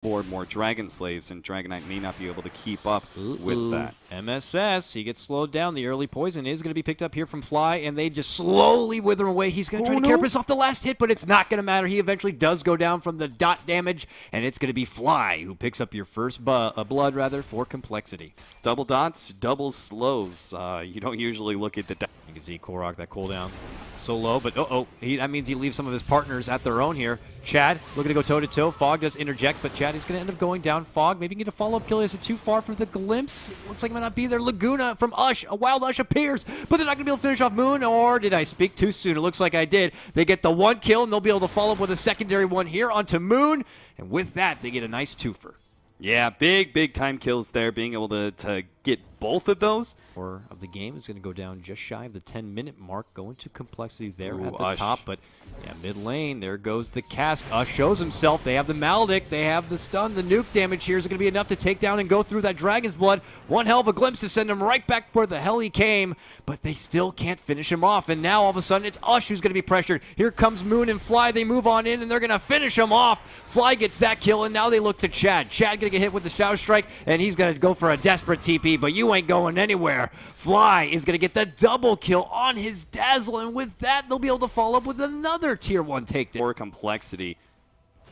more Dragon Slaves, and Dragon Knight may not be able to keep up with that. MSS, he gets slowed down. The early poison is going to be picked up here from Fly, and they just slowly wither away. He's going to try to Carapace off the last hit, but it's not going to matter. He eventually does go down from the dot damage, and it's going to be Fly who picks up your first blood for compLexity. Double dots, double slows. You don't usually look at the... You can see Korok, that cooldown so low, but that means he leaves some of his partners at their own here. Chad looking to go toe-to-toe. Fog does interject, but Chad is going to end up going down. Fog maybe get a follow-up kill. Is it too far for the glimpse? Looks like it might not be there. Laguna from Ush. A wild Ush appears, but they're not going to be able to finish off Moon, or did I speak too soon? It looks like I did. They get the one kill, and they'll be able to follow up with a secondary one here onto Moon, and with that, they get a nice twofer. Yeah, big time kills there, being able to get both of those. Or of the game is going to go down just shy of the 10-minute mark, going to compLexity there at the Ush. top. But yeah, mid lane, there goes the cask. Ush shows himself. They have the Maledict, they have the stun. The nuke damage here is going to be enough to take down and go through that Dragon's Blood. One hell of a glimpse to send him right back where the hell he came, but they still can't finish him off. And now all of a sudden it's Ush who's going to be pressured. Here comes Moon and Fly. They move on in and they're going to finish him off. Fly gets that kill, and now they look to Chad. Chad going to get hit with the Shadow Strike, and he's going to go for a desperate TP, but you ain't going anywhere. Fly is going to get the double kill on his Dazzle, and with that, they'll be able to follow up with another Tier 1 takedown. For compLexity.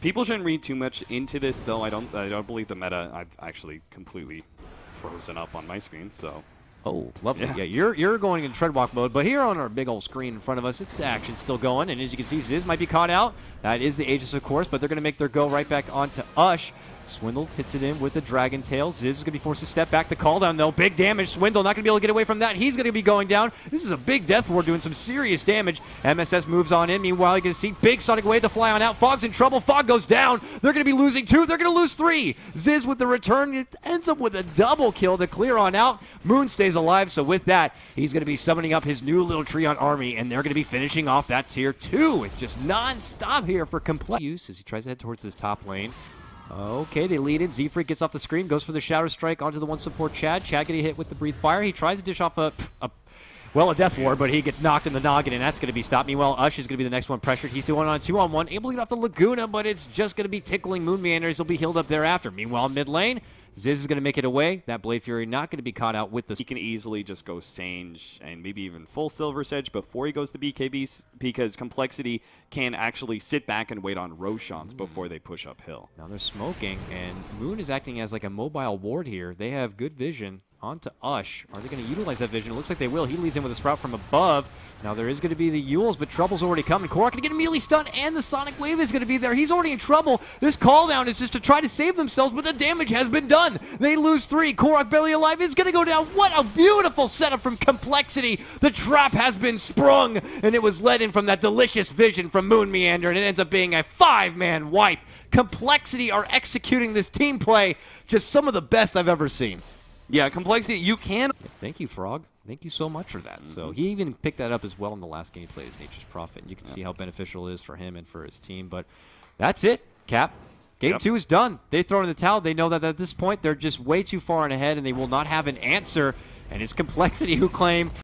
People shouldn't read too much into this, though. I don't believe the meta. I've actually completely frozen up on my screen, so... Oh, lovely. Yeah, you're going in treadwalk mode, but here on our big old screen in front of us, the action's still going, and as you can see, Ziz might be caught out. That is the Aegis, of course, but they're going to make their go right back onto Ush. Swindle hits it in with the Dragon Tail. Ziz is going to be forced to step back. The call down, though. Big damage. Swindle not going to be able to get away from that. He's going to be going down. This is a big Death Ward doing some serious damage. MSS moves on in. Meanwhile, you can see big Sonic Wave to fly on out. Fog's in trouble. Fog goes down. They're going to be losing 2. They're going to lose 3. Ziz with the return. It ends up with a double kill to clear on out. Moon stays alive, so with that, he's going to be summoning up his new little Treon army, and they're going to be finishing off that Tier 2. It's just non-stop here for compLexity as he tries to head towards this top lane. Okay, they lead in. Z-Freak gets off the screen, goes for the Shadow Strike onto the one support Chad. Chad getting hit with the Breathe Fire. He tries to dish off a Death Ward, but he gets knocked in the noggin, and that's going to be stopped. Meanwhile, Ush is going to be the next one pressured. He's still on a 2-on-1, able to get off the Laguna, but it's just going to be tickling Moon Meanders. He'll be healed up thereafter. Meanwhile, mid lane, Ziz is going to make it away. That Blade Fury not going to be caught out with the... He can easily just go Sage and maybe even full Silver's Edge before he goes to BKB, because compLexity can actually sit back and wait on Roshans before they push uphill. Now they're smoking, and Moon is acting as like a mobile ward here. They have good vision. Onto Ush. Are they going to utilize that vision? It looks like they will. He leads in with a Sprout from above. Now there is going to be the Yules, but trouble's already coming. Korok going to get immediately stunned, and the Sonic Wave is going to be there. He's already in trouble. This call down is just to try to save themselves, but the damage has been done. They lose 3. Korok barely alive is going to go down. What a beautiful setup from compLexity. The trap has been sprung, and it was led in from that delicious vision from Moon Meander, and it ends up being a 5-man wipe. compLexity are executing this team play, just some of the best I've ever seen. Yeah, compLexity, you can... Yeah, thank you, Frog. Thank you so much for that. So he even picked that up as well in the last game he played as Nature's Prophet. And you can see how beneficial it is for him and for his team. But that's it, Cap. Game 2 is done. They throw in the towel. They know that at this point they're just way too far in ahead and they will not have an answer. And it's compLexity who claim